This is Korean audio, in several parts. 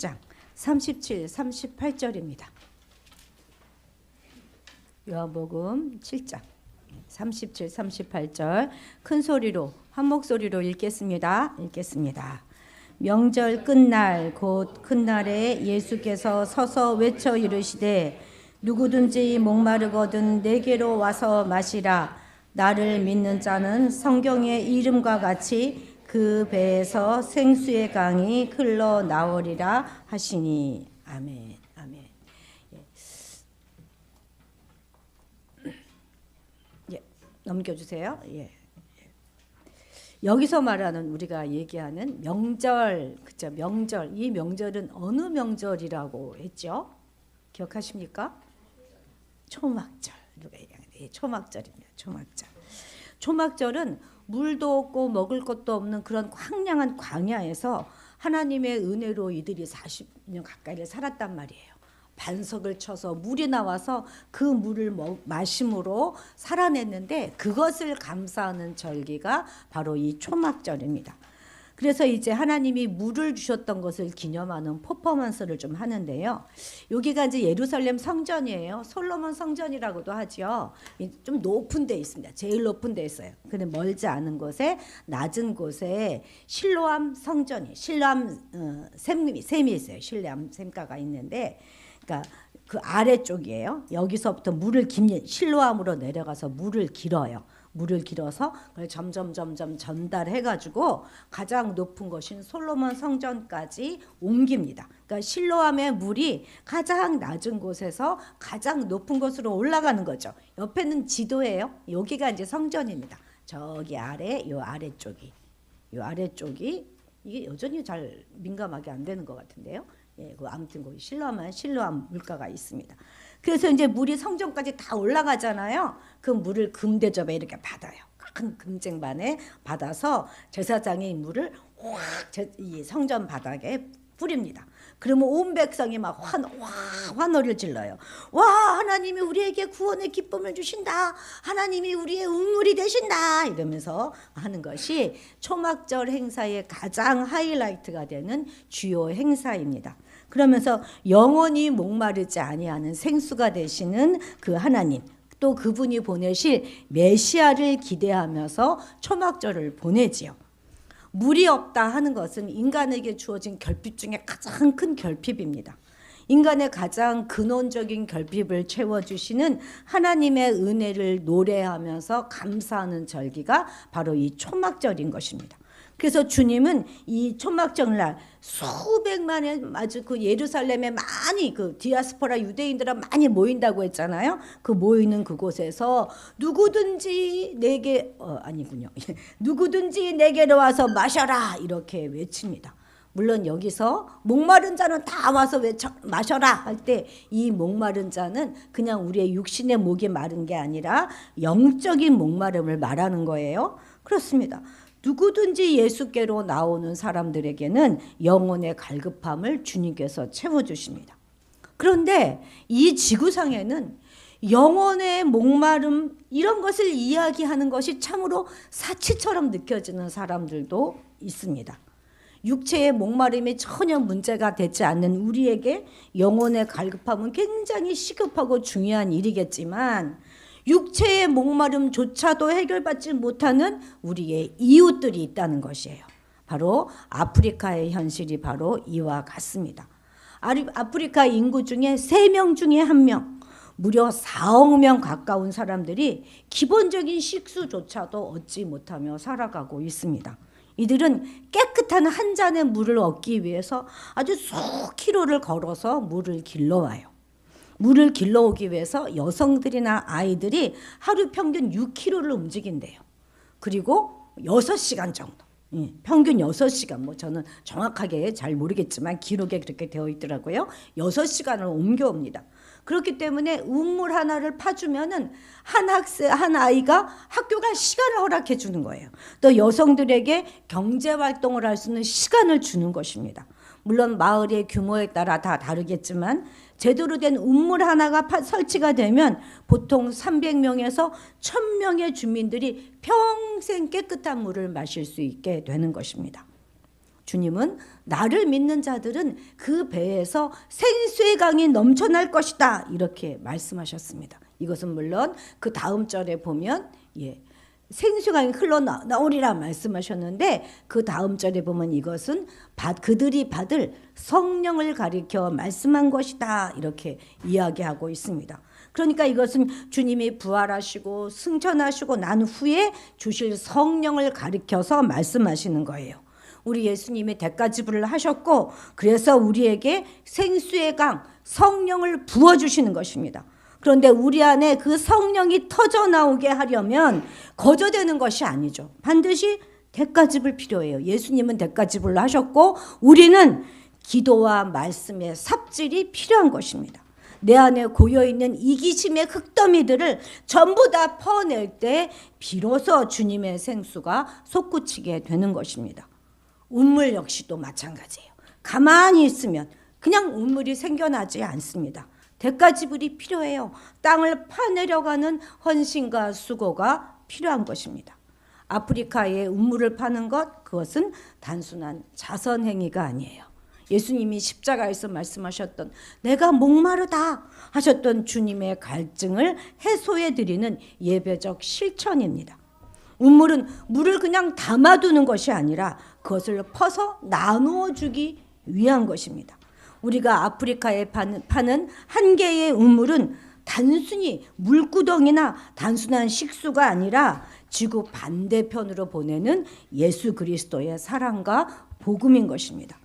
7장 37, 38절입니다. 요한복음 7장 37, 38절 큰 소리로 한 목소리로 읽겠습니다. 명절 끝날 곧 큰날에 예수께서 서서 외쳐 이르시되 누구든지 목마르거든 내게로 와서 마시라. 나를 믿는 자는 성경의 이름과 같이 그 배에서 생수의 강이 흘러나오리라 하시니. 아멘. 아멘. 예. 넘겨주세요. 예. 여기서 말하는 우리가 얘기하는 명절, 그죠? 명절. 이 명절은 어느 명절이라고 했죠? 기억하십니까? 초막절. 누가 얘기하는데 초막절입니다. 초막절은 물도 없고 먹을 것도 없는 그런 황량한 광야에서 하나님의 은혜로 이들이 40년 가까이를 살았단 말이에요. 반석을 쳐서 물이 나와서 그 물을 마심으로 살아냈는데 그것을 감사하는 절기가 바로 이 초막절입니다. 그래서 이제 하나님이 물을 주셨던 것을 기념하는 퍼포먼스를 좀 하는데요. 여기가 이제 예루살렘 성전이에요. 솔로몬 성전이라고도 하죠. 좀 높은 데 있습니다. 제일 높은 데 있어요. 근데 멀지 않은 곳에 낮은 곳에 실로암 성전이 실로암 샘이 있어요. 실로암 샘가가 있는데 그러니까 그 아래쪽이에요. 여기서부터 물을 실로암으로 내려가서 물을 길어요. 물을 길어서 그걸 점점 전달해가지고 가장 높은 곳인 솔로몬 성전까지 옮깁니다. 그러니까 실로암의 물이 가장 낮은 곳에서 가장 높은 곳으로 올라가는 거죠. 옆에는 지도예요. 여기가 이제 성전입니다. 저기 아래, 요 아래쪽이 이게 여전히 잘 민감하게 안 되는 것 같은데요. 예, 아무튼 거기 실로암 물가가 있습니다. 그래서 이제 물이 성전까지 다 올라가잖아요. 그 물을 금대접에 이렇게 받아요. 큰 금쟁반에 받아서 제사장이 물을 이 성전 바닥에 뿌립니다. 그러면 온 백성이 막 환호를 질러요. 와, 하나님이 우리에게 구원의 기쁨을 주신다. 하나님이 우리의 우물이 되신다. 이러면서 하는 것이 초막절 행사의 가장 하이라이트가 되는 주요 행사입니다. 그러면서 영원히 목마르지 아니하는 생수가 되시는 그 하나님, 또 그분이 보내실 메시아를 기대하면서 초막절을 보내지요. 물이 없다 하는 것은 인간에게 주어진 결핍 중에 가장 큰 결핍입니다. 인간의 가장 근원적인 결핍을 채워주시는 하나님의 은혜를 노래하면서 감사하는 절기가 바로 이 초막절인 것입니다. 그래서 주님은 이 초막절날 수백만의 아주 그 예루살렘에 많이 그 디아스포라 유대인들은 많이 모인다고 했잖아요. 그 모이는 그곳에서 누구든지 내게로 와서 마셔라 이렇게 외칩니다. 물론 여기서 목마른 자는 다 와서 마셔라 할 때 이 목마른 자는 그냥 우리의 육신의 목이 마른 게 아니라 영적인 목마름을 말하는 거예요. 그렇습니다. 누구든지 예수께로 나오는 사람들에게는 영혼의 갈급함을 주님께서 채워주십니다. 그런데 이 지구상에는 영혼의 목마름 이런 것을 이야기하는 것이 참으로 사치처럼 느껴지는 사람들도 있습니다. 육체의 목마름이 전혀 문제가 되지 않는 우리에게 영혼의 갈급함은 굉장히 시급하고 중요한 일이겠지만 육체의 목마름조차도 해결받지 못하는 우리의 이웃들이 있다는 것이에요. 바로 아프리카의 현실이 바로 이와 같습니다. 아프리카 인구 중에 3명 중에 1명, 무려 4억 명 가까운 사람들이 기본적인 식수조차도 얻지 못하며 살아가고 있습니다. 이들은 깨끗한 한 잔의 물을 얻기 위해서 아주 수 킬로를 걸어서 물을 길러와요. 물을 길러오기 위해서 여성들이나 아이들이 하루 평균 6km를 움직인대요. 그리고 6시간 정도. 평균 6시간. 뭐 저는 정확하게 잘 모르겠지만 기록에 그렇게 되어 있더라고요. 6시간을 옮겨옵니다. 그렇기 때문에 우물 하나를 파주면은 한 아이가 학교 갈 시간을 허락해 주는 거예요. 또 여성들에게 경제 활동을 할 수 있는 시간을 주는 것입니다. 물론 마을의 규모에 따라 다 다르겠지만 제대로 된 우물 하나가 설치가 되면 보통 300명에서 1000명의 주민들이 평생 깨끗한 물을 마실 수 있게 되는 것입니다. 주님은 나를 믿는 자들은 그 배에서 생수의 강이 넘쳐날 것이다 이렇게 말씀하셨습니다. 이것은 물론 그 다음 절에 보면 생수강이 흘러나오리라 말씀하셨는데 그 다음 절에 보면 이것은 그들이 받을 성령을 가리켜 말씀한 것이다 이렇게 이야기하고 있습니다. 그러니까 이것은 주님이 부활하시고 승천하시고 난 후에 주실 성령을 가리켜서 말씀하시는 거예요. 우리 예수님이 대가지불을 하셨고 그래서 우리에게 생수의 강 성령을 부어주시는 것입니다. 그런데 우리 안에 그 성령이 터져 나오게 하려면 거저되는 것이 아니죠. 반드시 대가지불 필요해요. 예수님은 대가지불을 하셨고 우리는 기도와 말씀의 삽질이 필요한 것입니다. 내 안에 고여있는 이기심의 흙더미들을 전부 다 퍼낼 때 비로소 주님의 생수가 솟구치게 되는 것입니다. 운물 역시도 마찬가지예요. 가만히 있으면 그냥 운물이 생겨나지 않습니다. 대가지불이 필요해요. 땅을 파내려가는 헌신과 수고가 필요한 것입니다. 아프리카에 운물을 파는 것, 그것은 단순한 자선행위가 아니에요. 예수님이 십자가에서 말씀하셨던 내가 목마르다 하셨던 주님의 갈증을 해소해 드리는 예배적 실천입니다. 운물은 물을 그냥 담아두는 것이 아니라 그것을 퍼서 나누어 주기 위한 것입니다. 우리가 아프리카에 파는 한 개의 우물은 단순히 물구덩이나 단순한 식수가 아니라 지구 반대편으로 보내는 예수 그리스도의 사랑과 복음인 것입니다.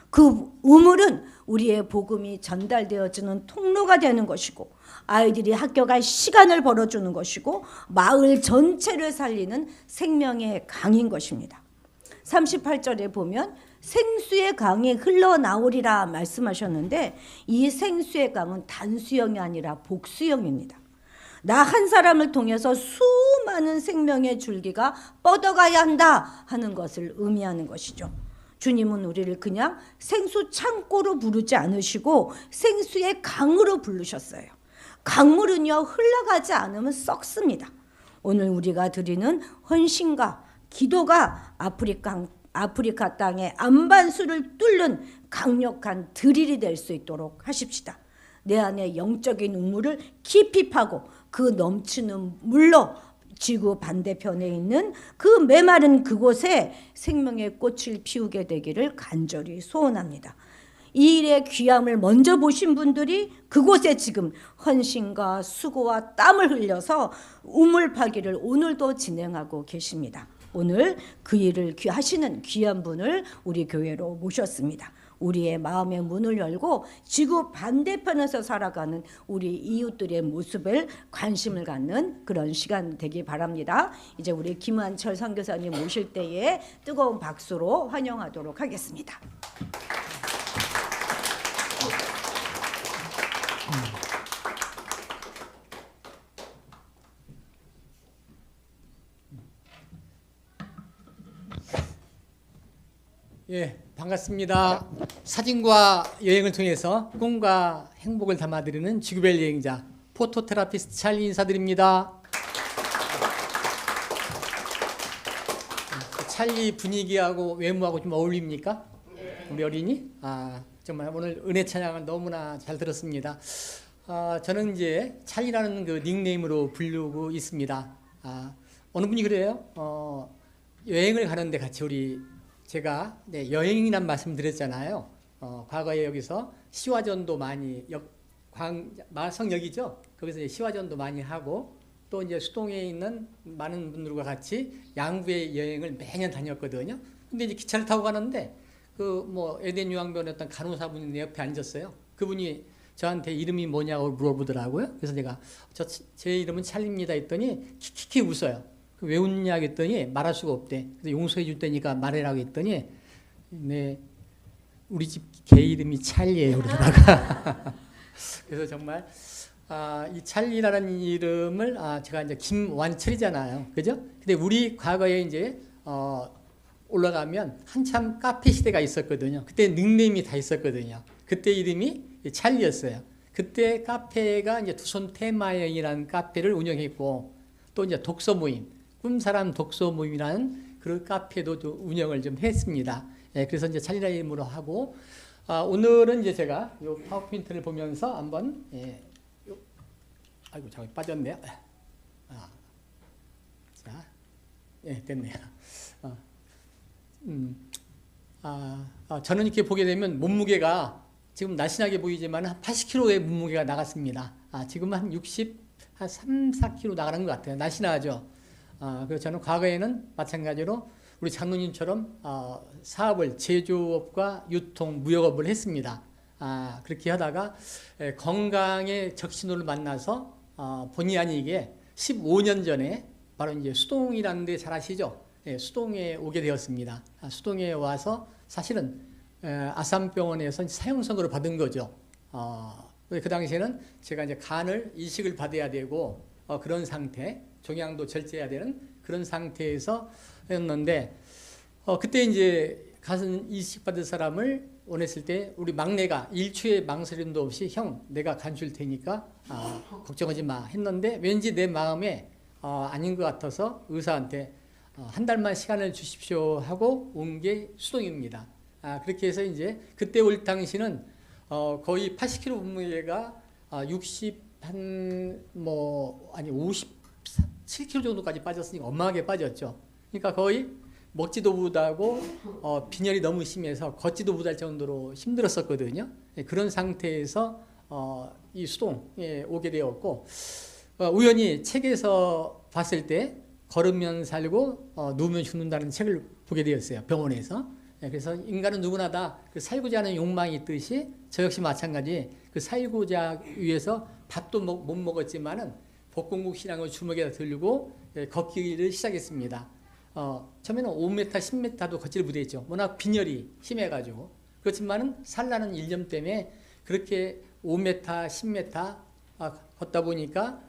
그 우물은 우리의 복음이 전달되어지는 통로가 되는 것이고 아이들이 학교 갈 시간을 벌어주는 것이고 마을 전체를 살리는 생명의 강인 것입니다. 38절에 보면 생수의 강이 흘러나오리라 말씀하셨는데 이 생수의 강은 단수형이 아니라 복수형입니다. 나 한 사람을 통해서 수많은 생명의 줄기가 뻗어가야 한다 하는 것을 의미하는 것이죠. 주님은 우리를 그냥 생수 창고로 부르지 않으시고 생수의 강으로 부르셨어요. 강물은요 흘러가지 않으면 썩습니다. 오늘 우리가 드리는 헌신과 기도가 아프리카 땅의 안반수를 뚫는 강력한 드릴이 될 수 있도록 하십시다. 내 안에 영적인 우물을 깊이 파고 그 넘치는 물로 지구 반대편에 있는 그 메마른 그곳에 생명의 꽃을 피우게 되기를 간절히 소원합니다. 이 일의 귀함을 먼저 보신 분들이 그곳에 지금 헌신과 수고와 땀을 흘려서 우물 파기를 오늘도 진행하고 계십니다. 오늘 그 일을 하시는 귀한 분을 우리 교회로 모셨습니다. 우리의 마음의 문을 열고 지구 반대편에서 살아가는 우리 이웃들의 모습을 관심을 갖는 그런 시간 되기 바랍니다. 이제 우리 김한철 선교사님 모실 때에 뜨거운 박수로 환영하도록 하겠습니다. 예, 반갑습니다. 사진과 여행을 통해서 꿈과 행복을 담아드리는 지구별 여행자 포토테라피스트 찰리 인사드립니다. 찰리 분위기하고 외모하고 좀 어울립니까? 우리 어린이? 정말 오늘 은혜 찬양을 너무나 잘 들었습니다. 저는 이제 찰리라는 그 닉네임으로 부르고 있습니다. 어느 분이 그래요? 여행을 가는데 같이 제가 여행이란 말씀 드렸잖아요. 과거에 여기서 시화전도 많이 마성역이죠. 거기서 시화전도 많이 하고 또 이제 수동에 있는 많은 분들과 같이 양구의 여행을 매년 다녔거든요. 근데 이제 기차를 타고 가는데 에덴 요양병원의 어떤 간호사분이 내 옆에 앉았어요. 그분이 저한테 이름이 뭐냐고 물어보더라고요. 그래서 제가 제 이름은 찰리입니다 했더니 킥킥 웃어요. 왜 웃냐 했더니 말할 수가 없대. 그래서 용서해 줄 테니까 말해라고 했더니 네, 우리 집 개 이름이 찰리예요 그러더라고요. 그래서 정말 이 찰리라는 이름을 제가 이제 김완철이잖아요. 그죠? 근데 우리 과거에 이제 올라가면 한참 카페 시대가 있었거든요. 그때 닉네임이 다 있었거든요. 그때 이름이 찰리였어요. 그때 카페가 이제 두손 테마여행이라는 카페를 운영했고 또 이제 독서 모임 꿈사람 독서 모임이라는 그런 카페도 운영을 좀 했습니다. 그래서 이제 찰리라임으로 하고, 오늘은 이제 제가 요 파워포인트를 보면서 한번, 아이고, 잠깐 빠졌네요. 자, 됐네요. 저는 이렇게 보게 되면 몸무게가 지금 날씬하게 보이지만 한 80kg의 몸무게가 나갔습니다. 지금 한 3, 4kg 나가는 것 같아요. 날씬하죠. 그래서 저는 과거에는 마찬가지로 우리 장로님처럼 사업을 제조업과 유통, 무역업을 했습니다. 그렇게 하다가 건강의 적신호를 만나서 본의 아니게 15년 전에 바로 이제 수동이라는 데 잘 아시죠? 수동에 오게 되었습니다. 수동에 와서 사실은 아산병원에서 사형 선고를 받은 거죠. 그 당시에는 제가 이제 간을 이식을 받아야 되고 그런 상태, 종양도 절제해야 되는 그런 상태에서 했는데 그때 이제 간 이식 받을 사람을 원했을 때 우리 막내가 일초의 망설임도 없이 형 내가 간 줄 테니까 걱정하지 마 했는데 왠지 내 마음에 아닌 것 같아서 의사한테 한 달만 시간을 주십시오 하고 온 게 수동입니다. 그렇게 해서 이제 그때 올 당시는 거의 80kg 몸무게가 57kg 정도까지 빠졌으니까 어마하게 빠졌죠. 그러니까 거의 먹지도 못하고 빈혈이 너무 심해서 걷지도 못할 정도로 힘들었었거든요. 그런 상태에서 이 수동에 오게 되었고 우연히 책에서 봤을 때 걸으면 살고 누우면 죽는다는 책을 보게 되었어요. 병원에서. 그래서 인간은 누구나 다 그 살고자 하는 욕망이 있듯이 저 역시 마찬가지 그 살고자 위해서 밥도 못 먹었지만은 볶음국 신앙을 주먹에다 들고 걷기를 시작했습니다. 처음에는 5m, 10m도 걷지를 못했죠. 워낙 빈혈이 심해가지고. 그렇지만은 살라는 일념 때문에 그렇게 5m, 10m 걷다 보니까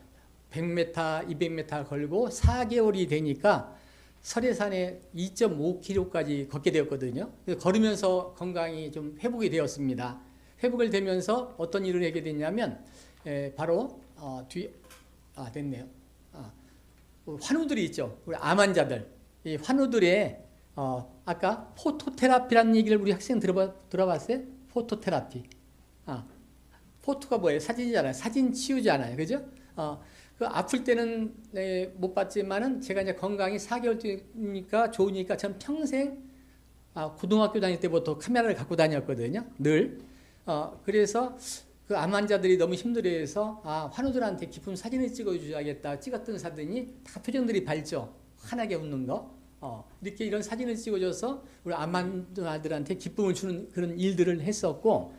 100m, 200m 걸고 4개월이 되니까 설해산에 2.5km까지 걷게 되었거든요. 걸으면서 건강이 좀 회복이 되었습니다. 회복을 되면서 어떤 일을 하게 됐냐면 바로 됐네요. 환우들이 있죠. 우리 암 환자들. 이 환우들의 아까 포토테라피라는 얘기를 우리 학생 들어봤어요? 포토테라피. 포토가 뭐예요? 사진이잖아요. 사진 치유잖아요. 그죠? 그 아플 때는 못 봤지만은 제가 이제 건강이 4개월 되니까 좋으니까 전 평생 고등학교 다닐 때부터 카메라를 갖고 다녔거든요. 늘. 그래서 그 암 환자들이 너무 힘들어해서 환우들한테 기쁜 사진을 찍어줘야겠다. 찍었던 사진이 다 표정들이 밝죠. 환하게 웃는 거. 이렇게 이런 사진을 찍어줘서 우리 암 환자들한테 기쁨을 주는 그런 일들을 했었고,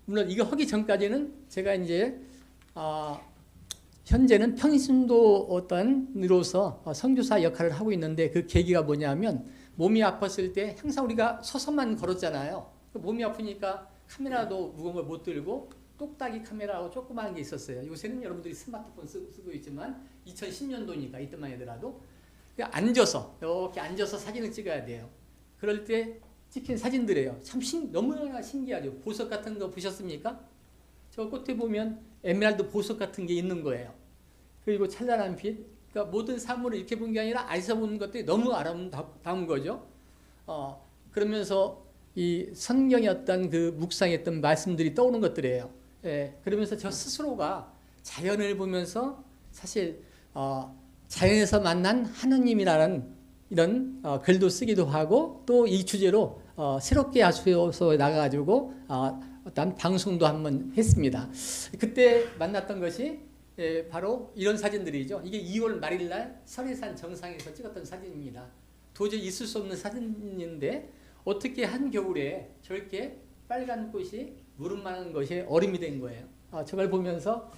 물론 이거 하기 전까지는 제가 이제 현재는 평신도 어떤으로서 선교사 역할을 하고 있는데 그 계기가 뭐냐면 몸이 아팠을 때 항상 우리가 서서만 걸었잖아요. 몸이 아프니까 카메라도 무거운 걸 못 들고 똑딱이 카메라하고 조그마한 게 있었어요. 요새는 여러분들이 스마트폰 쓰고 있지만 2010년도니까 이때만 하더라도 앉아서 이렇게 앉아서 사진을 찍어야 돼요. 그럴 때 찍힌 사진들이에요. 참 너무나 신기하죠. 보석 같은 거 보셨습니까? 저 끝에 보면 에메랄드 보석 같은 게 있는 거예요. 그리고 찬란한 빛. 그러니까 모든 사물을 이렇게 본 게 아니라 안에서 보는 것들이 너무 아름다운 거죠. 그러면서 이 성경의 어떤 그 묵상했던 말씀들이 떠오르는 것들이에요. 그러면서 저 스스로가 자연을 보면서 사실 자연에서 만난 하느님이라는 이런 글도 쓰기도 하고 또 이 주제로 새롭게 야수소에 나가가지고 어떤 방송도 한번 했습니다. 그때 만났던 것이 바로 이런 사진들이죠. 이게 2월 말일날 설해산 정상에서 찍었던 사진입니다. 도저히 있을 수 없는 사진인데 어떻게 한겨울에 저렇게 빨간 꽃이 무릎 많은 것이 얼음이 된 거예요. 저걸 보면서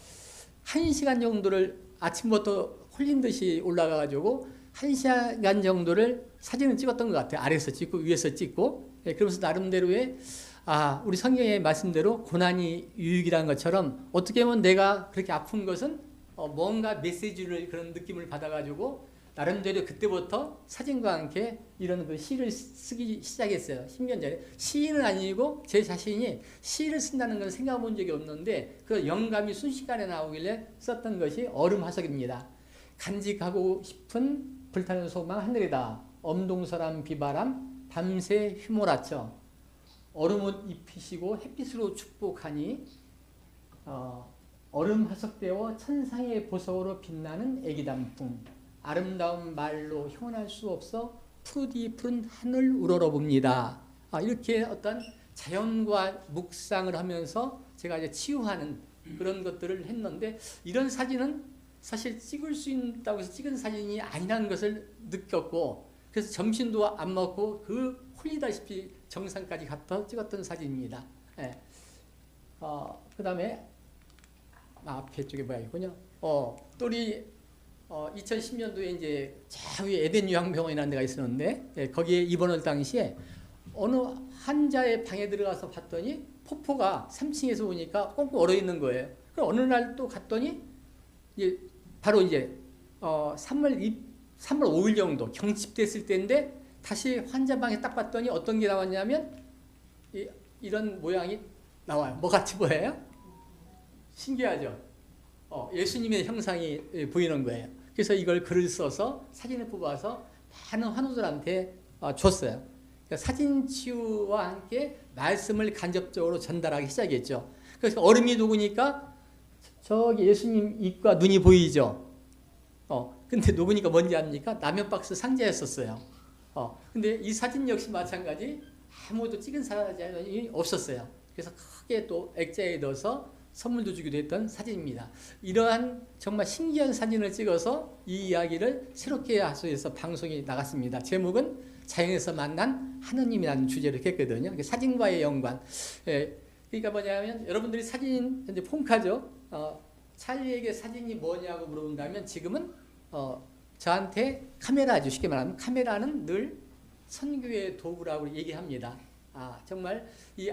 1시간 정도를 아침부터 홀린 듯이 올라가가지고 1시간 정도를 사진을 찍었던 것 같아요. 아래에서 찍고 위에서 찍고. 그러면서 나름대로의 우리 성경의 말씀대로 고난이 유익이라는 것처럼 어떻게 보면 내가 그렇게 아픈 것은 뭔가 메시지를 그런 느낌을 받아가지고 나름대로 그때부터 사진과 함께 이런 그 시를 쓰기 시작했어요. 10년 전에. 시인은 아니고 제 자신이 시를 쓴다는 건 생각해 본 적이 없는데 그 영감이 순식간에 나오길래 썼던 것이 얼음 화석입니다. 간직하고 싶은 불타는 소망 하늘이다. 엄동설한 비바람 밤새 휘몰아쳐 얼음옷 입히시고 햇빛으로 축복하니 얼음 화석되어 천상의 보석으로 빛나는 애기단풍 아름다운 말로 형언할 수 없어 푸르디 푸른 하늘 우러러봅니다. 이렇게 어떤 자연과 묵상을 하면서 제가 이제 치유하는 그런 것들을 했는데 이런 사진은 사실 찍을 수 있다고 해서 찍은 사진이 아니라는 것을 느꼈고 그래서 점심도 안 먹고 그 홀리다시피 정상까지 가서 찍었던 사진입니다. 예. 그 다음에 앞에 쪽에 뭐야 있군요. 또 우리 2010년도에 이제 좌우에 에덴 요양병원이라는 데가 있었는데 예, 거기에 입원할 당시에 어느 환자의 방에 들어가서 봤더니 폭포가 3층에서 보니까 꽁꽁 얼어 있는 거예요. 그럼 어느 날 또 갔더니 이제 바로 이제 3월 5일 정도 경칩됐을 때인데 다시 환자 방에 딱 봤더니 어떤 게 나왔냐면 이런 모양이 나와요. 뭐 같이 보여요? 신기하죠? 예수님의 형상이 보이는 거예요. 그래서 이걸 글을 써서 사진을 뽑아서 많은 환우들한테 줬어요. 그러니까 사진 치유와 함께 말씀을 간접적으로 전달하기 시작했죠. 그래서 얼음이 녹으니까 저기 예수님 입과 눈이 보이죠. 근데 녹으니까 뭔지 압니까? 라면 박스 상자였었어요. 근데 이 사진 역시 마찬가지 아무도 찍은 사진이 없었어요. 그래서 크게 또 액자에 넣어서 선물도 주기도 했던 사진입니다. 이러한 정말 신기한 사진을 찍어서 이 이야기를 새롭게 하소해서 방송이 나갔습니다. 제목은 자연에서 만난 하느님이라는 주제로 했거든요. 사진과의 연관. 그러니까 뭐냐면 여러분들이 사진 현재 폰카죠. 찰리에게 사진이 뭐냐고 물어본다면 지금은 저한테 카메라죠. 쉽게 말하면 카메라는 늘 선교의 도구라고 얘기합니다. 정말 이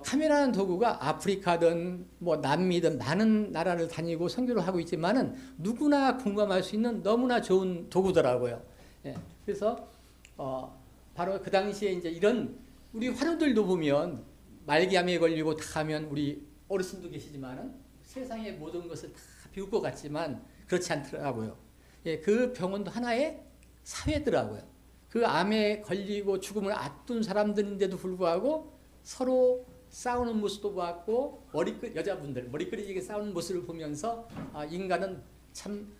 카메라는 도구가 아프리카든 뭐 남미든 많은 나라를 다니고 선교를 하고 있지만은 누구나 공감할 수 있는 너무나 좋은 도구더라고요. 예, 그래서 바로 그 당시에 이제 이런 우리 환우들도 보면 말기암에 걸리고 다 하면 우리 어르신도 계시지만은 세상의 모든 것을 다 비울 것 같지만 그렇지 않더라고요. 예, 그 병원도 하나의 사회더라고요. 그 암에 걸리고 죽음을 앞둔 사람들인데도 불구하고 서로 싸우는 모습도 봤고 여자분들 머리끄리지게 싸우는 모습을 보면서 인간은 참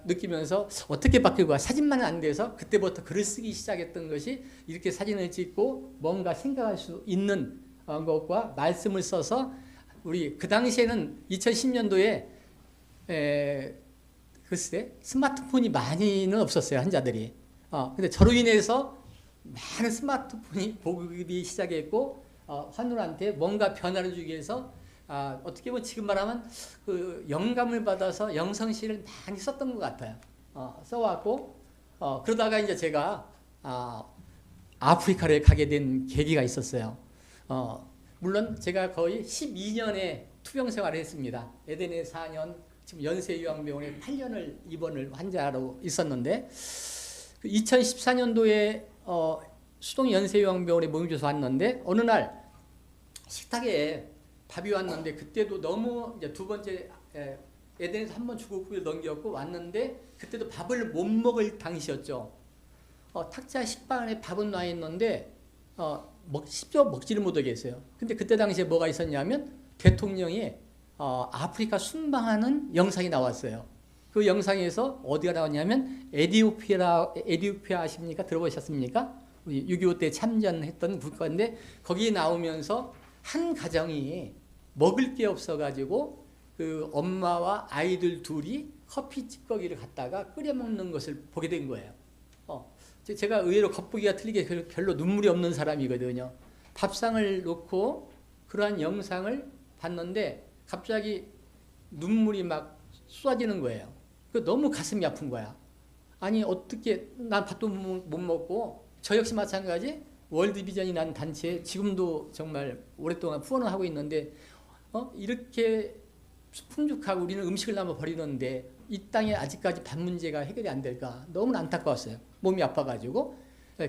느끼면서 어떻게 바뀔까 사진만은 안 돼서 그때부터 글을 쓰기 시작했던 것이 이렇게 사진을 찍고 뭔가 생각할 수 있는 것과 말씀을 써서 우리 그 당시에는 2010년도에 글쎄 스마트폰이 많이는 없었어요. 환자들이. 근데 저로 인해서 많은 스마트폰이 보급이 시작했고 환우한테 뭔가 변화를 주기 위해서 어떻게 보면 지금 말하면 그 영감을 받아서 영성시를 많이 썼던 것 같아요. 써왔고 그러다가 이제 제가 아프리카를 가게 된 계기가 있었어요. 물론 제가 거의 12년의 투병 생활을 했습니다. 에덴에 4년, 지금 연세요양병원에 8년을 입원을 환자로 있었는데 2014년도에 수동 연세요양병원에 몸을 줘서 왔는데 어느 날 식탁에 밥이 왔는데 그때도 너무 이제 두 번째 에덴에서 한 번 주국비를 넘겼고 왔는데 그때도 밥을 못 먹을 당시였죠. 탁자 식빵에 밥은 와 있는데 심지어 먹지를 못하게 했어요. 근데 그때 당시에 뭐가 있었냐면 대통령이 아프리카 순방하는 영상이 나왔어요. 그 영상에서 어디가 나왔냐면 에티오피아 아십니까? 들어보셨습니까? 6.25 때 참전했던 국가인데 거기 나오면서 한 가정이 먹을 게 없어가지고 그 엄마와 아이들 둘이 커피 찌꺼기를 갖다가 끓여 먹는 것을 보게 된 거예요. 제가 의외로 겉보기가 틀리게 별로 눈물이 없는 사람이거든요. 밥상을 놓고 그러한 영상을 봤는데 갑자기 눈물이 막 쏟아지는 거예요. 너무 가슴이 아픈 거야. 아니 어떻게 난 밥도 못 먹고 저 역시 마찬가지 월드비전이라는 단체에 지금도 정말 오랫동안 후원을 하고 있는데 이렇게 풍족하고 우리는 음식을 남아 버리는데 이 땅에 아직까지 밥 문제가 해결이 안 될까 너무 안타까웠어요. 몸이 아파가지고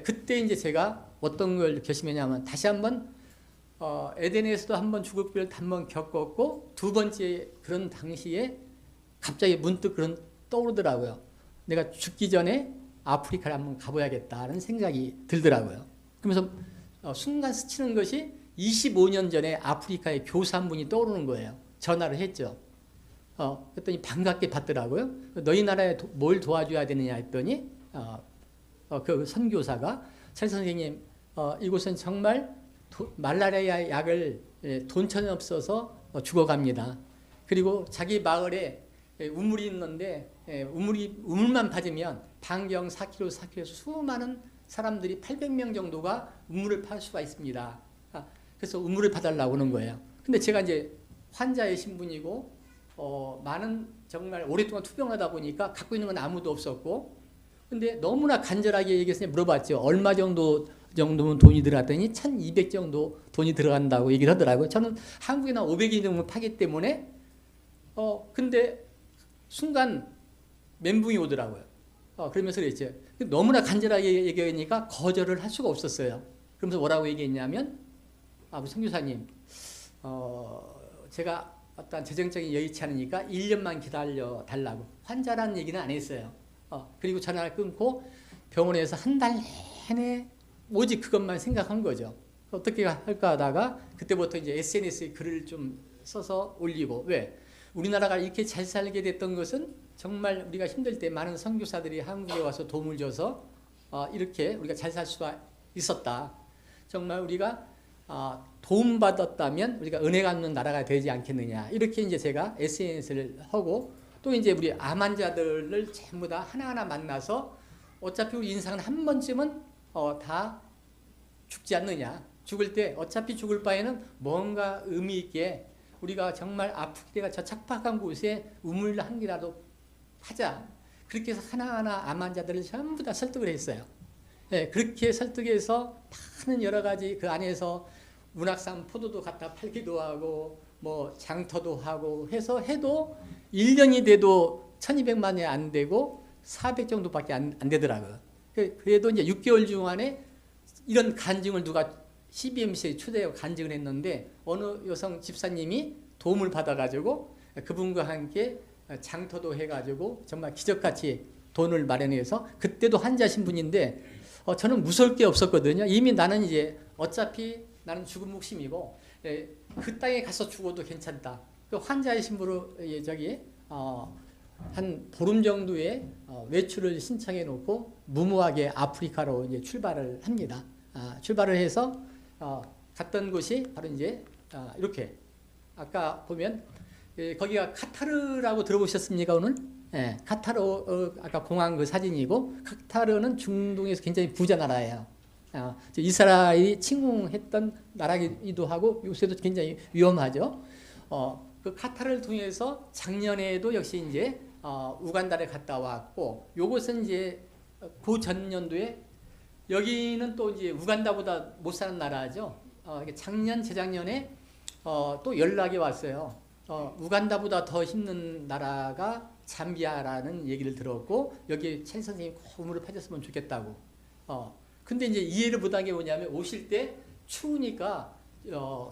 그때 이제 제가 어떤 걸 결심했냐면 다시 한번 에덴에서도 한번 죽을 한번 겪었고 두 번째 그런 당시에 갑자기 문득 그런 떠오르더라고요. 내가 죽기 전에 아프리카를 한번 가봐야겠다는 생각이 들더라고요. 그러면서 순간 스치는 것이 25년 전에 아프리카의 교사 한 분이 떠오르는 거예요. 전화를 했죠. 그랬더니 반갑게 받더라고요. 너희 나라에 뭘 도와줘야 되느냐 했더니 그 선교사가 찰 선생님 이곳은 정말 말라리아 약을 돈천이 없어서 죽어갑니다. 그리고 자기 마을에 우물이 있는데 우물만 파지면 반경 4km, 4km에서 수많은 사람들이 800명 정도가 우물을 팔 수가 있습니다. 그래서 우물을 파달라고 하는 거예요. 근데 제가 이제 환자의 신분이고 많은 정말 오랫동안 투병하다 보니까 갖고 있는 건 아무도 없었고, 근데 너무나 간절하게 얘기해서 물어봤죠. 얼마 정도면 돈이 들어갔더니 1200 정도 돈이 들어간다고 얘기를 하더라고요. 저는 한국에나 500이 정도 파기 때문에 근데 순간 멘붕이 오더라고요. 그러면서 그랬죠. 너무나 간절하게 얘기하니까 거절을 할 수가 없었어요. 그러면서 뭐라고 얘기했냐면 우리 선교사님 제가 어떤 재정적인 여의치 않으니까 1년만 기다려 달라고. 환자라는 얘기는 안 했어요. 그리고 전화를 끊고 병원에서 한 달 내내 오직 그것만 생각한 거죠. 어떻게 할까 하다가 그때부터 이제 SNS에 글을 좀 써서 올리고, 왜? 우리나라가 이렇게 잘 살게 됐던 것은 정말 우리가 힘들 때 많은 선교사들이 한국에 와서 도움을 줘서 이렇게 우리가 잘 살 수가 있었다. 정말 우리가 도움받았다면 우리가 은혜 갚는 나라가 되지 않겠느냐. 이렇게 이제 제가 SNS를 하고, 또 이제 우리 암 환자들을 전부 다 하나하나 만나서 어차피 우리 인생은 한 번쯤은 다 죽지 않느냐. 죽을 때 어차피 죽을 바에는 뭔가 의미 있게 우리가 정말 아프기가 저 척박한 곳에 우물 한 개라도 하자. 그렇게 해서 하나하나 암 환자들을 전부 다 설득을 했어요. 네, 그렇게 설득해서 많은 여러 가지 그 안에서 문학산 포도도 갖다 팔기도 하고 뭐 장터도 하고 해서 해도 1년이 돼도 1200만 원이 안 되고 400 정도밖에 안 되더라고요. 그래도 이제 6개월 중 안에 이런 간증을 누가 CBMC에 초대하고 간증을 했는데 어느 여성 집사님이 도움을 받아가지고 그분과 함께 장터도 해가지고 정말 기적같이 돈을 마련해서, 그때도 환자 신분인데 저는 무서울 게 없었거든요. 이미 나는 이제 어차피 나는 죽은 목숨이고 그 땅에 가서 죽어도 괜찮다. 그 환자의 신분으로 한 보름 정도의 외출을 신청해 놓고 무모하게 아프리카로 이제 출발을 합니다. 출발을 해서 갔던 곳이 바로 이제 이렇게 아까 보면 거기가 카타르라고 들어보셨습니까 오늘? 예, 카타르 아까 공항 그 사진이고, 카타르는 중동에서 굉장히 부자 나라예요. 이스라엘이 침공했던 나라이기도 하고 요새도 굉장히 위험하죠. 그 카타르를 통해서 작년에도 역시 이제 우간다를 갔다 왔고, 요것은 이제 그 전년도에 여기는 또 이제 우간다보다 못 사는 나라죠. 작년 재작년에 또 연락이 왔어요. 우간다보다 더 힘든 나라가 잠비아라는 얘기를 들었고, 여기 chen 선생님이 꼭 우물을 파줬으면 좋겠다고. 근데 이제 이해를 못한 게 뭐냐면 오실 때 추우니까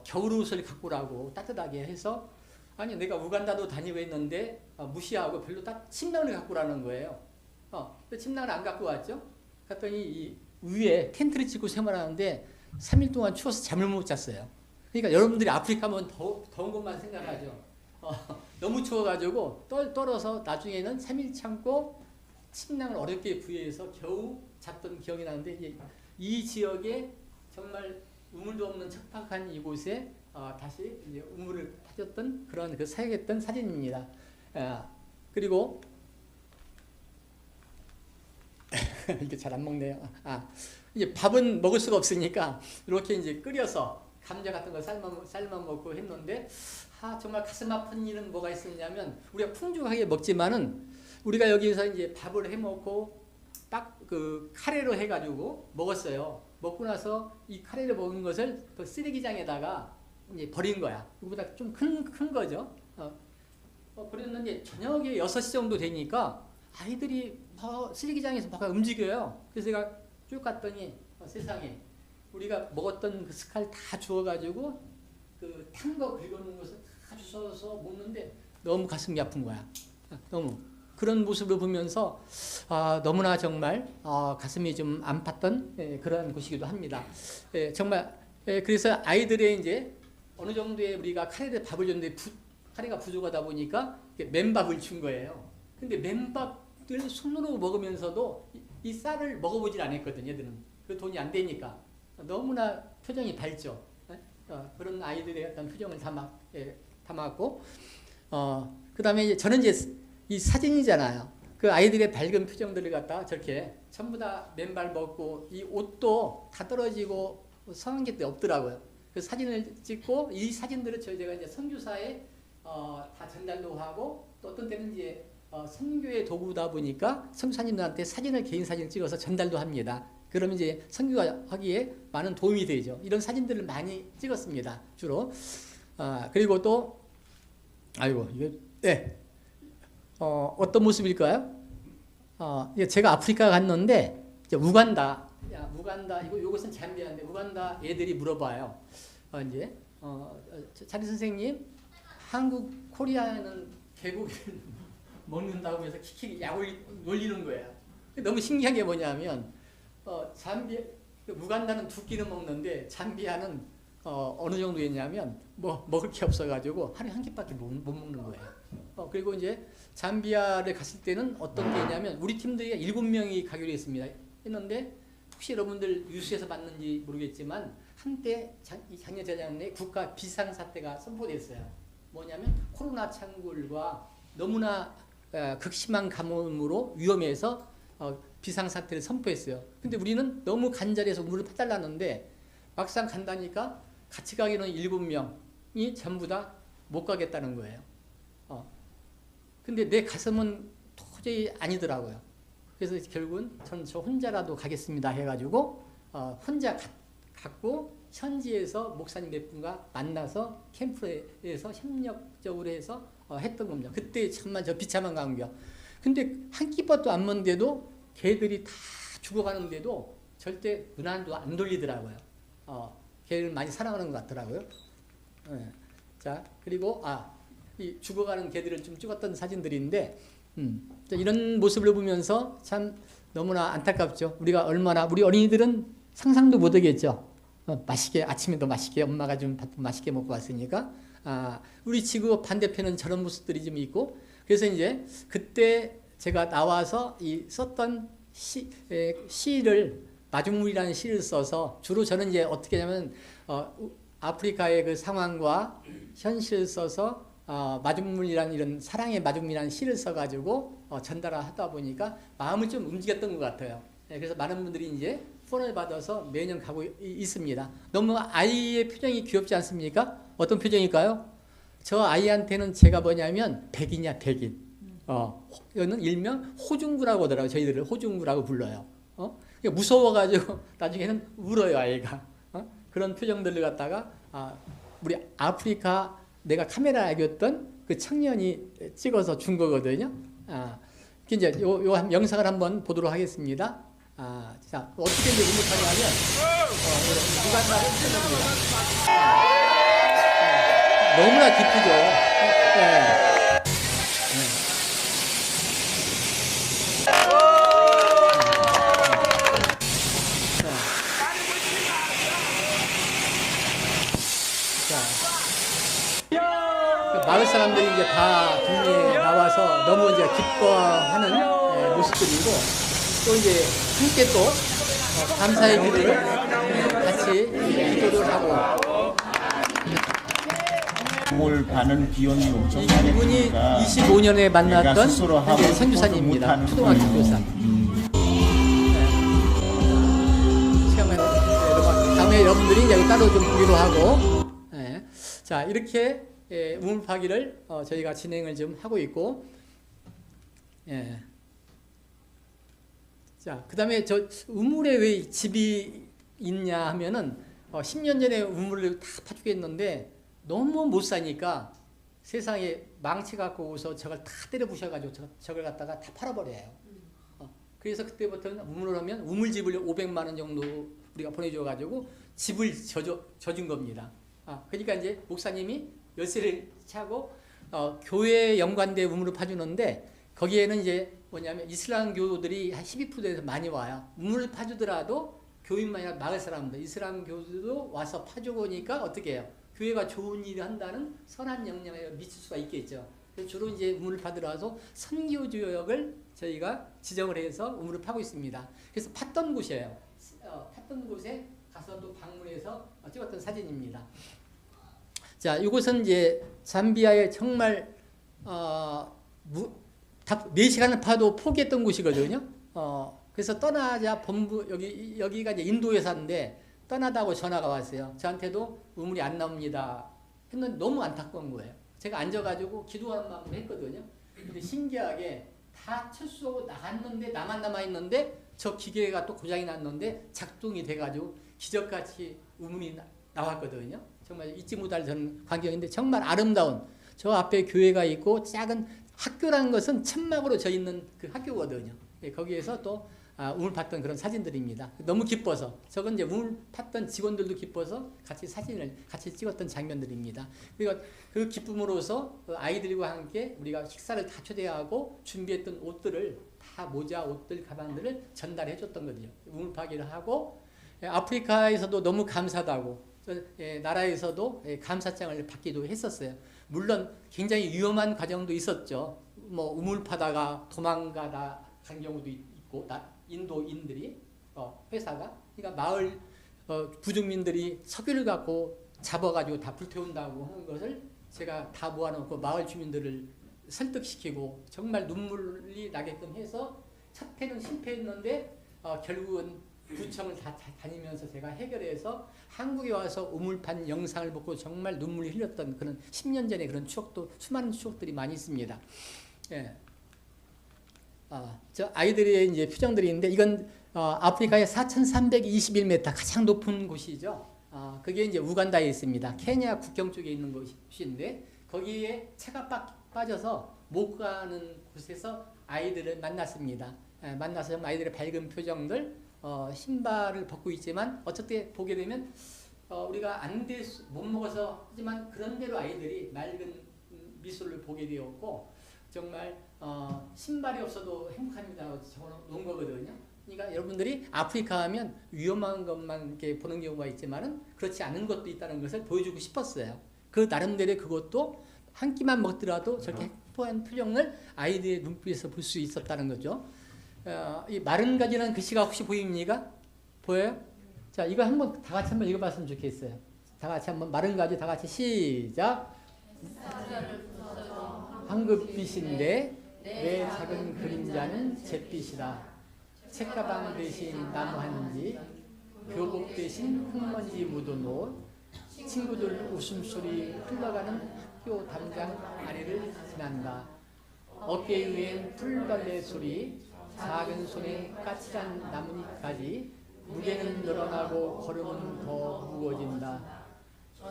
겨울 옷을 갖고 오라고 따뜻하게 해서, 아니 내가 우간다도 다니고 했는데 무시하고 별로 딱 침낭을 갖고 오라는 거예요. 침낭을 안 갖고 왔죠. 갔더니 이 위에 텐트를 치고 생활하는데 3일 동안 추워서 잠을 못 잤어요. 그러니까 여러분들이 아프리카 하면 더운 것만 생각하죠. 너무 추워가지고 떨어서 나중에는 3일 참고 침낭을 어렵게 구해서 겨우 잤던 기억이 나는데, 이제 이 지역에 정말 우물도 없는 척박한 이곳에 다시 이제 우물을 파줬던 그런 그 사역했던 사진입니다. 그리고 이게 잘 안 먹네요. 이제 밥은 먹을 수가 없으니까 이렇게 이제 끓여서 감자 같은 거 삶아 먹고 했는데, 정말 가슴 아픈 일은 뭐가 있었냐면, 우리가 풍족하게 먹지만은 우리가 여기서 이제 밥을 해 먹고 딱 그 카레로 해가지고 먹었어요. 먹고 나서 이 카레를 먹은 것을 그 쓰레기장에다가 이제 버린 거야. 이거보다 좀 큰 거죠. 그랬는데 저녁에 6시 정도 되니까 아이들이 쓰레기장에서 막 움직여요. 그래서 제가 쭉 갔더니 세상에 우리가 먹었던 그 스칼 다 주워가지고 그 탄 거 긁어놓은 것을 다 주워서 먹는데 너무 가슴이 아픈 거야. 너무. 그런 모습을 보면서 너무나 정말 가슴이 좀 안팠던 그런 곳이기도 합니다. 정말 그래서 아이들의 이제 어느 정도의 우리가 카레를 밥을 줬는데 카레가 부족하다 보니까 맨밥을 준 거예요. 근데 맨밥을 손으로 먹으면서도 이 쌀을 먹어보질 않았거든요. 얘들은 그 돈이 안 되니까 너무나 표정이 밝죠. 그런 아이들의 어떤 표정을 담았고, 그다음에 이제 저는 이제 이 사진이잖아요. 그 아이들의 밝은 표정들을 갖다가 저렇게 전부 다 맨발 먹고 이 옷도 다 떨어지고 성한 게 없더라고요. 그 사진을 찍고 이 사진들을 제가 이제 선교사에 다 전달도 하고 또 어떤 때는 이제 선교의 도구다 보니까 선교사님들한테 사진을 개인 사진을 찍어서 전달도 합니다. 그러면 이제 선교하기에 많은 도움이 되죠. 이런 사진들을 많이 찍었습니다. 주로. 그리고 또 이게 어떤 모습일까요? 제가 아프리카 갔는데 우간다 이것은 잠비아인데 우간다 애들이 물어봐요. 이제 자리 선생님, 한국 코리아는 개고기를 먹는다고 해서 키키 약을 놀리는 거예요. 너무 신기한 게 뭐냐면 우간다는 두 끼는 먹는데 잠비아는 어느 정도였냐면 먹을 게 없어가지고 하루에 한 끼밖에 못 먹는 거예요. 그리고 이제 잠비아를 갔을 때는 어떤 게 있냐면 우리 팀들이 7명이 가기로 했는데 혹시 여러분들 뉴스에서 봤는지 모르겠지만 한때 작년 재작년에 국가 비상사태가 선포됐어요. 뭐냐면 코로나 창굴과 너무나 극심한 가뭄으로 위험해서 비상사태를 선포했어요. 근데 우리는 너무 간절해서 물을 퍼달랐는데 막상 간다니까 같이 가기는 7명이 전부 다 못 가겠다는 거예요. 근데 내 가슴은 도저히 아니더라고요. 그래서 결국은 저는 저 혼자라도 가겠습니다 해가지고 혼자 갔고 현지에서 목사님 몇 분과 만나서 캠프에서 협력적으로 해서 했던 겁니다. 그때 정말 저 비참한 광경. 근데 한 끼밥도 안 먹는데도 개들이 다 죽어가는데도 절대 눈안도 안 돌리더라고요. 개를 많이 사랑하는 것 같더라고요. 자, 그리고 이 죽어가는 개들을 좀 찍었던 사진들인데 이런 모습을 보면서 참 너무나 안타깝죠. 우리가 얼마나 우리 어린이들은 상상도 못하겠죠. 맛있게 아침에도 맛있게 엄마가 좀 밥 맛있게 먹고 왔으니까 우리 지구 반대편은 저런 모습들이 좀 있고 그래서 이제 그때 제가 나와서 썼던 시를 마중물이라는 시를 써서 주로 저는 이제 어떻게 하냐면 아프리카의 그 상황과 현실을 써서 마중물이라는 이런 사랑의 마중물이라는 시를 써가지고 전달하다 보니까 마음을 좀 움직였던 것 같아요. 그래서 많은 분들이 이제 폰을 받아서 매년 가고 있습니다. 너무 아이의 표정이 귀엽지 않습니까? 어떤 표정일까요? 저 아이한테는 제가 뭐냐면 백이냐 백인. 이거는 일명 호중구라고 하더라고요. 저희들을 호중구라고 불러요. 무서워가지고 나중에는 울어요 아이가. 그런 표정들을 갖다가 우리 아프리카 내가 카메라 알겼던 그 청년이 찍어서 준 거거든요. 이제 요 영상을 한번 보도록 하겠습니다. 자, 어떻게 이제 응급하냐면, 우간다를 찍습니다. 너무나 기쁘죠. 마을 사람들이 이제 다 동네에 나와서 너무 이제 기뻐하는 모습들이고, 또 이제 함께 또 감사의 기도를 같이 기도를 하고. 올 가는 비용이 이 엄청나게 분이 크니까 25년에 만났던 스스로 하고 선교사님입니다. 못하는 초등학교 거예요. 교사. 다음에 여러분들이 이제 따로 좀 보기로 하고. 자, 이렇게 우물파기를 저희가 진행을 좀 하고 있고. 자, 그 다음에 저 우물에 왜 집이 있냐 하면은 10년 전에 우물을 다 파주겠는데 너무 못 사니까 세상에 망치 갖고 오서 저걸 다 때려 부셔가지고 저걸 갖다가 다 팔아버려요. 그래서 그때부터는 우물을 하면 우물집을 500만 원 정도 우리가 보내줘가지고 집을 져준 겁니다. 그러니까 이제 목사님이 열쇠를 차고 교회에 연관된 우물을 파주는데 거기에는 이제 뭐냐면 이슬람 교도들이 한 12%에서 많이 와요. 우물 파주더라도 교인만이 아니라 마을 사람들, 이슬람 교도도 와서 파주고 오니까 어떻게 해요? 교회가 좋은 일을 한다는 선한 영향을 미칠 수가 있겠죠. 그래서 주로 이제 우물을 파들어와서 선교 지역을 저희가 지정을 해서 우물을 파고 있습니다. 그래서 팠던 곳이에요. 팠던 곳에 가서 또 방문해서 찍었던 사진입니다. 자, 이곳은 이제 잠비아의 정말 4시간을 파도 포기했던 곳이거든요. 그래서 떠나자 본부 여기가 이제 인도 회사인데 떠나다고 전화가 왔어요. 저한테도 우물이 안 나옵니다. 했는데 너무 안타까운 거예요. 제가 앉아가지고 기도하는 마음으로 했거든요. 근데 신기하게 다 철수하고 나갔는데 나만 남아있는데 저 기계가 또 고장이 났는데 작동이 돼가지고 기적같이 우물이 나왔거든요. 정말 잊지 못할 저는 광경인데 정말 아름다운 저 앞에 교회가 있고 작은 학교라는 것은 천막으로 져 있는 그 학교거든요. 거기에서 또 우물 팠던 그런 사진들입니다. 너무 기뻐서 저건 이제 우물 팠던 직원들도 기뻐서 같이 사진을 같이 찍었던 장면들입니다. 그리고 그 기쁨으로서 아이들과 함께 우리가 식사를 다 초대하고 준비했던 옷들을 다 모자, 옷들, 가방들을 전달해 줬던 거죠. 우물 파기를 하고 아프리카에서도 너무 감사하다고 나라에서도 감사장을 받기도 했었어요. 물론 굉장히 위험한 과정도 있었죠. 뭐 우물 파다가 도망가다 간 경우도 있고 인도인들이 회사가 그러니까 마을 부족민들이 석유를 갖고 잡아가지고 다 불태운다고 하는 것을 제가 다 모아놓고 마을 주민들을 설득시키고 정말 눈물이 나게끔 해서 첫 해는 실패했는데 결국은 구청을 다 다니면서 제가 해결해서 한국에 와서 우물판 영상을 보고 정말 눈물이 흘렸던 그런 10년 전의 그런 추억도 수많은 추억들이 많이 있습니다. 예. 저 아이들의 이제 표정들이 있는데 이건 아프리카의 4,321m 가장 높은 곳이죠. 그게 이제 우간다에 있습니다. 케냐 국경 쪽에 있는 곳인데 거기에 차가 빠져서 못 가는 곳에서 아이들을 만났습니다. 만나서 정말 아이들의 밝은 표정들, 신발을 벗고 있지만 어쨌든 보게 되면 우리가 못 먹어서 하지만 그런대로 아이들이 맑은 미소를 보게 되었고 정말 신발이 없어도 행복합니다라고 적어놓은 거거든요. 그러니까 여러분들이 아프리카 하면 위험한 것만 이렇게 보는 경우가 있지만은 그렇지 않은 것도 있다는 것을 보여주고 싶었어요. 그 나름대로 그것도 한 끼만 먹더라도 저렇게 행복한 표정을 아이들의 눈빛에서 볼 수 있었다는 거죠. 이 마른 가지라는 글씨가 혹시 보입니까? 보여요? 자, 이거 한번 다 같이 한번 읽어봤으면 좋겠어요. 다 같이 한번 마른 가지 다 같이 시작. 황급빛인데 내 작은 그림자는 잿빛이다. 책가방 대신 나무 한지, 교복 대신 흙먼지 묻은 옷, 친구들 웃음소리 흘러가는 학교 담장 아래를 지난다. 어깨 위엔 풀벌레 소리, 작은 손에 까칠한 나뭇잎까지, 무게는 늘어나고 걸음은 더 무거워진다.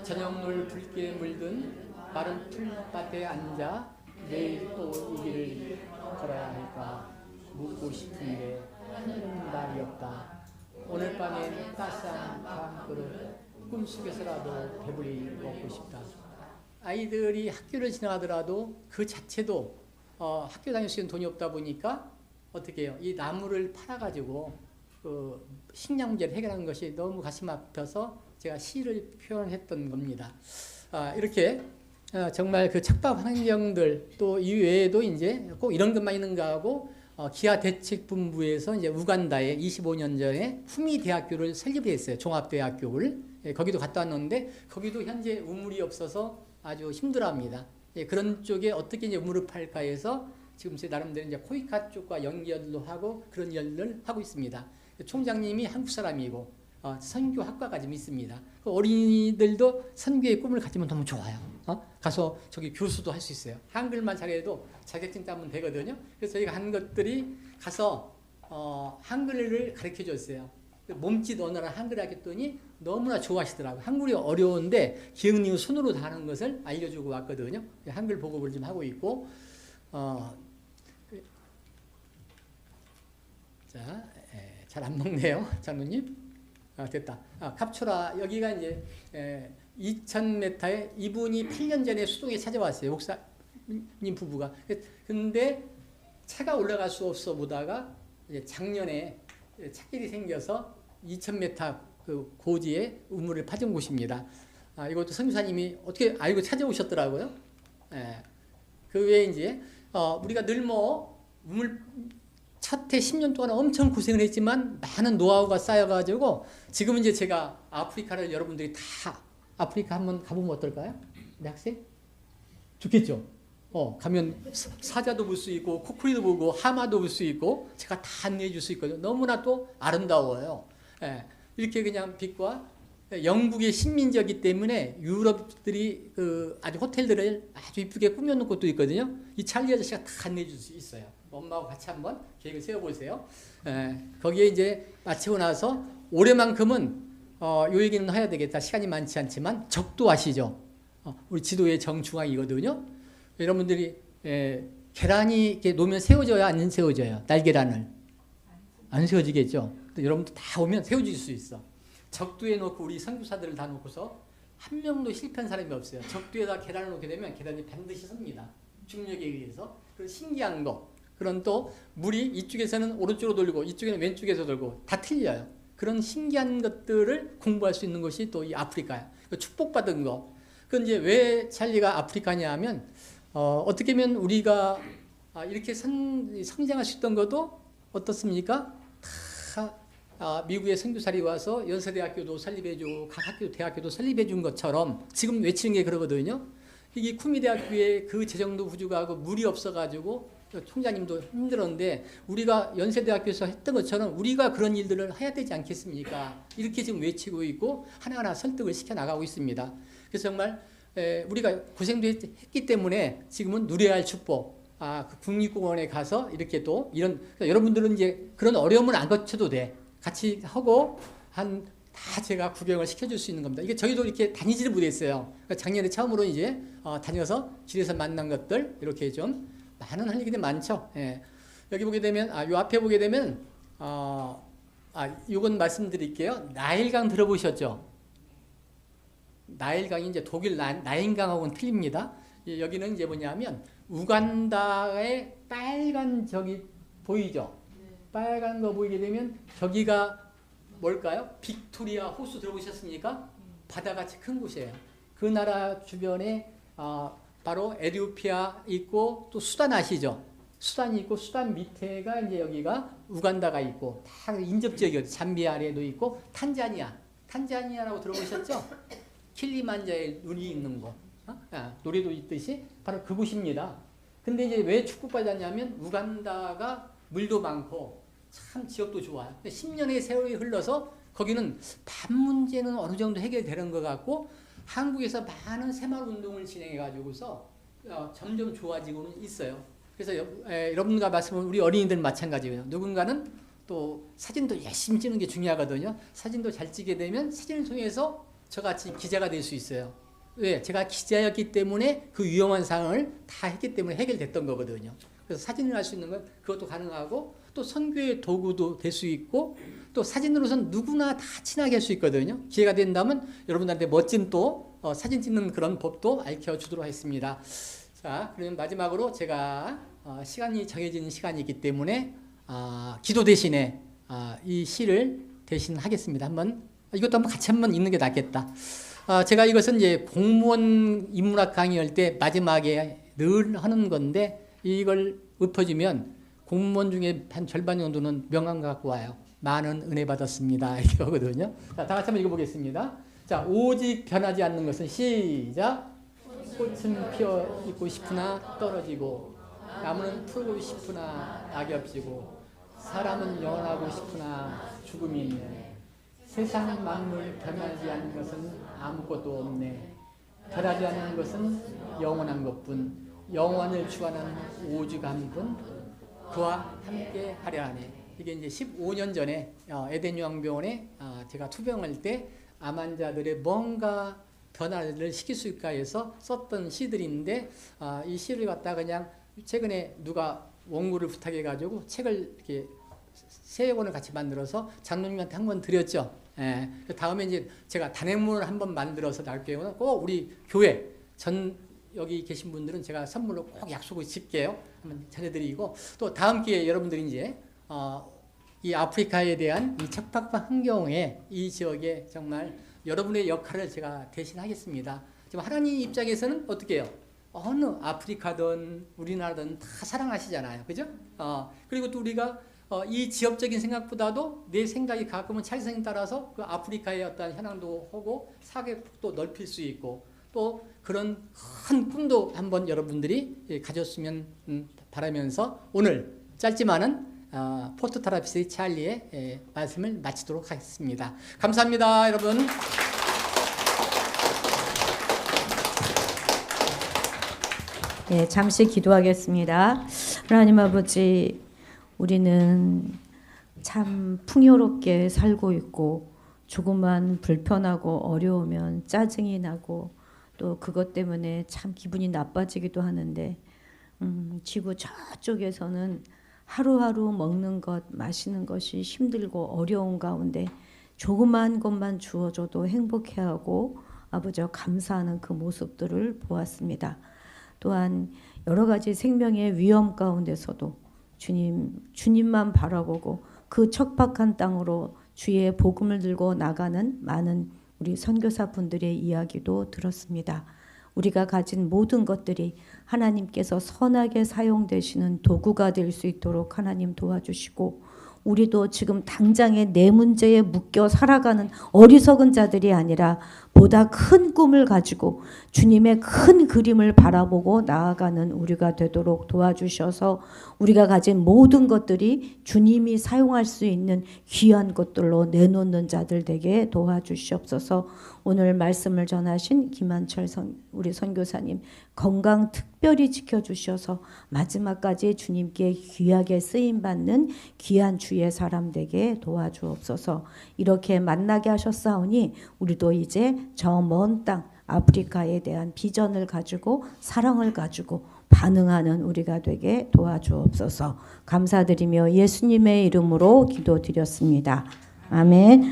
저녁물 붉게 물든 마른 풀밭에 앉아 내일 또 이 길을 걸어야 할까 묻고 싶은데 하는 말이 없다. 오늘 밤엔 따스한 밥 그릇 꿈속에서라도 배불리 먹고 싶다. 아이들이 학교를 지나가더라도 그 자체도 학교 다닐 수 있는 돈이 없다 보니까 어떻게 해요? 이 나무를 팔아가지고 그 식량 문제를 해결하는 것이 너무 가슴 아파서 제가 시를 표현했던 겁니다. 이렇게 정말 그 척박 환경들 또 이외에도 이제 꼭 이런 것만 있는가 하고 기아 대책본부에서 이제 우간다에 25년 전에 후미 대학교를 설립했어요. 종합대학교를. 거기도 갔다 왔는데 거기도 현재 우물이 없어서 아주 힘들어합니다. 그런 쪽에 어떻게 이제 우물을 팔까 해서 지금 제 나름대로 이제 코이카 쪽과 연결도 하고 그런 일을 하고 있습니다. 총장님이 한국 사람이고 선교학과가 좀 있습니다. 그 어린이들도 선교의 꿈을 가지면 너무 좋아요. 가서 저기 교수도 할 수 있어요. 한글만 잘해도 자격증 따면 되거든요. 그래서 저희가 한 것들이 가서 한글을 가르쳐 줬어요. 몸짓 언어나 한글 하겠더니 너무나 좋아하시더라고요. 한글이 어려운데 기흥님 손으로 다 하는 것을 알려주고 왔거든요. 한글 보급을 좀 하고 있고 자, 잘 안 먹네요, 장로님. 됐다. 갑초라 여기가 이제 2,000m에 이분이 8년 전에 수동에 찾아왔어요. 목사님 부부가. 근데 차가 올라갈 수 없어 보다가 이제 작년에 찻길이 생겨서 2,000m 그 고지에 우물을 파준 곳입니다. 이것도 선교사님이 어떻게 알고 찾아오셨더라고요. 예. 그 외에 이제 우리가 늘 뭐 우물 첫 해 10년 동안 엄청 고생을 했지만 많은 노하우가 쌓여가지고 지금은 이제 제가 아프리카를 여러분들이 다 아프리카 한번 가보면 어떨까요? 네, 학생? 좋겠죠? 가면 사자도 볼 수 있고 코끼리도 보고 하마도 볼 수 있고 제가 다 안내해 줄 수 있거든요. 너무나 또 아름다워요. 예, 이렇게 그냥 빛과 영국의 식민지이기 때문에 유럽들이 그 아주 호텔들을 아주 이쁘게 꾸며놓은 곳도 있거든요. 이 찰리 아저씨가 다 안내해 줄 수 있어요. 엄마하고 같이 한번 계획을 세워보세요. 거기에 이제 마치고 나서 올해만큼은 요 얘기는 해야 되겠다. 시간이 많지 않지만 적도 아시죠? 우리 지도의 정중앙이거든요. 여러분들이 계란이 이렇게 놓으면 세워져야 안 세워져요? 날계란을 안 세워지겠죠. 여러분들 다 오면 세워질 수 있어. 적두에 놓고 우리 선교사들을 다 놓고서 한 명도 실패한 사람이 없어요. 적두에다 계란을 놓게 되면 계란이 반드시 섭니다. 중력에 의해서. 그런 신기한 거. 그런 또 물이 이쪽에서는 오른쪽으로 돌고 이쪽에는 왼쪽에서 돌고 다 틀려요. 그런 신기한 것들을 공부할 수 있는 것이 또 이 아프리카예요. 축복받은 거. 그건 이제 왜 찰리가 아프리카냐 하면 어떻게 하면 우리가 이렇게 성장할 수 있던 것도 어떻습니까? 다 미국의 선교사리 와서 연세대학교도 설립해주고 각 학교 대학교도 설립해준 것처럼 지금 외치는 게 그러거든요. 이 쿠미대학교에 그 재정도 부족하고 물이 없어가지고 총장님도 힘들었는데 우리가 연세대학교에서 했던 것처럼 우리가 그런 일들을 해야 되지 않겠습니까? 이렇게 지금 외치고 있고 하나하나 설득을 시켜 나가고 있습니다. 그래서 정말 우리가 고생도 했기 때문에 지금은 누려야 할 축복. 그 국립공원에 가서 이렇게 또 이런 여러분들은 이제 그런 어려움을 안 거쳐도 돼. 같이 하고 다 제가 구경을 시켜줄 수 있는 겁니다. 이게 저희도 이렇게 다니지를 못했어요. 작년에 처음으로 이제 다녀서 길에서 만난 것들 이렇게 좀 많은 할 얘기들이 많죠. 예. 여기 보게 되면 요 앞에 보게 되면 요건 말씀드릴게요. 나일강 들어보셨죠? 나일강이 이제 독일 나인강하고는 틀립니다. 여기는 이제 뭐냐면 우간다의 빨간 저기 보이죠? 빨간 거 보이게 되면 저기가 뭘까요? 빅토리아 호수 들어보셨습니까? 바다같이 큰 곳이에요. 그 나라 주변에 바로 에티오피아 있고 또 수단 아시죠? 수단이 있고 수단 밑에가 이제 여기가 우간다가 있고 다 인접 지역이에요. 잠비아 아래에도 있고 탄자니아라고 들어보셨죠? 킬리만자에 눈이 있는 곳, 노래도 있듯이 바로 그곳입니다. 근데 이제 왜 축복받았냐면 우간다가 물도 많고 참 지역도 좋아요. 10년의 세월이 흘러서 거기는 밥 문제는 어느 정도 해결되는 것 같고 한국에서 많은 새마을 운동을 진행해 가지고서 점점 좋아지고는 있어요. 그래서 여러분과 말씀은 우리 어린이들 마찬가지예요. 누군가는 또 사진도 열심히 찍는 게 중요하거든요. 사진도 잘 찍게 되면 사진을 통해서 저같이 기자가 될 수 있어요. 왜? 제가 기자였기 때문에 그 위험한 상황을 다 했기 때문에 해결됐던 거거든요. 그래서 사진을 할 수 있는 건 그것도 가능하고 또 선교의 도구도 될 수 있고 또 사진으로선 누구나 다 친하게 할 수 있거든요. 기회가 된다면 여러분들한테 멋진 또 사진 찍는 그런 법도 알려주도록 하겠습니다. 자, 그러면 마지막으로 제가 시간이 정해진 시간이기 때문에 기도 대신에 이 시를 대신 하겠습니다. 이것도 한번 같이 한번 읽는 게 낫겠다. 제가 이것은 이제 공무원 인문학 강의할 때 마지막에 늘 하는 건데 이걸 읊어주면 공무원 중에 한 절반 정도는 명함 갖고 와요. 많은 은혜 받았습니다. 이렇게 하거든요. 자, 다 같이 한번 읽어보겠습니다. 자, 오직 변하지 않는 것은 시작. 꽃은 피어 있고 싶으나 떨어지고 나무는 푸르고 싶으나 낙엽지고 사람은 영원하고 싶으나 죽음이 있네. 세상 만물 변하지 않는 것은 아무것도 없네. 변하지 않는 것은 영원한 것뿐. 영원을 주관하는 오직 한 분 그와 함께 하려 하네. 이게 이제 15년 전에 에덴 요양병원에 제가 투병할 때 암 환자들의 뭔가 변화를 시킬 수 있을까 해서 썼던 시들인데 이 시를 갖다 그냥 최근에 누가 원고를 부탁해 가지고 책을 이렇게 3권을 같이 만들어서 장로님한테 한 권 드렸죠. 다음에 이제 제가 단행본을 한번 만들어서 나올 경우는 꼭 우리 교회 전 여기 계신 분들은 제가 선물로 꼭 약속을 짓게요. 한번 전해드리고 또 다음 기회에 여러분들이 이제 이 아프리카에 대한 이 척박한 환경에 이 지역에 정말 여러분의 역할을 제가 대신하겠습니다. 지금 하나님 입장에서는 어떻게 해요? 어느 아프리카든 우리나라든 다 사랑하시잖아요. 그죠? 그리고 또 우리가 이 지역적인 생각보다도 내 생각이 가끔은 차이성에 따라서 그 아프리카의 어떤 현황도 하고 사계폭도 넓힐 수 있고 또 그런 큰 꿈도 한번 여러분들이 가졌으면 바라면서 오늘 짧지만은 포토테라피스트 찰리의 말씀을 마치도록 하겠습니다. 감사합니다, 여러분. 예, 잠시 기도하겠습니다. 하나님 아버지, 우리는 참 풍요롭게 살고 있고 조금만 불편하고 어려우면 짜증이 나고 또 그것 때문에 참 기분이 나빠지기도 하는데 지구 저쪽에서는 하루하루 먹는 것, 마시는 것이 힘들고 어려운 가운데 조그만 것만 주어줘도 행복해하고 아버지와 감사하는 그 모습들을 보았습니다. 또한 여러 가지 생명의 위험 가운데서도 주님만 바라보고 그 척박한 땅으로 주의 복음을 들고 나가는 많은 우리 선교사분들의 이야기도 들었습니다. 우리가 가진 모든 것들이 하나님께서 선하게 사용되시는 도구가 될 수 있도록 하나님 도와주시고 우리도 지금 당장의 내 문제에 묶여 살아가는 어리석은 자들이 아니라 보다 큰 꿈을 가지고 주님의 큰 그림을 바라보고 나아가는 우리가 되도록 도와주셔서 우리가 가진 모든 것들이 주님이 사용할 수 있는 귀한 것들로 내놓는 자들 되게 도와주시옵소서. 오늘 말씀을 전하신 김한철 우리 선교사님 건강 특별히 지켜주셔서 마지막까지 주님께 귀하게 쓰임받는 귀한 주의 사람 되게 도와주옵소서. 이렇게 만나게 하셨사오니 우리도 이제 저 먼 땅 아프리카에 대한 비전을 가지고 사랑을 가지고 반응하는 우리가 되게 도와주옵소서. 감사드리며 예수님의 이름으로 기도드렸습니다. 아멘.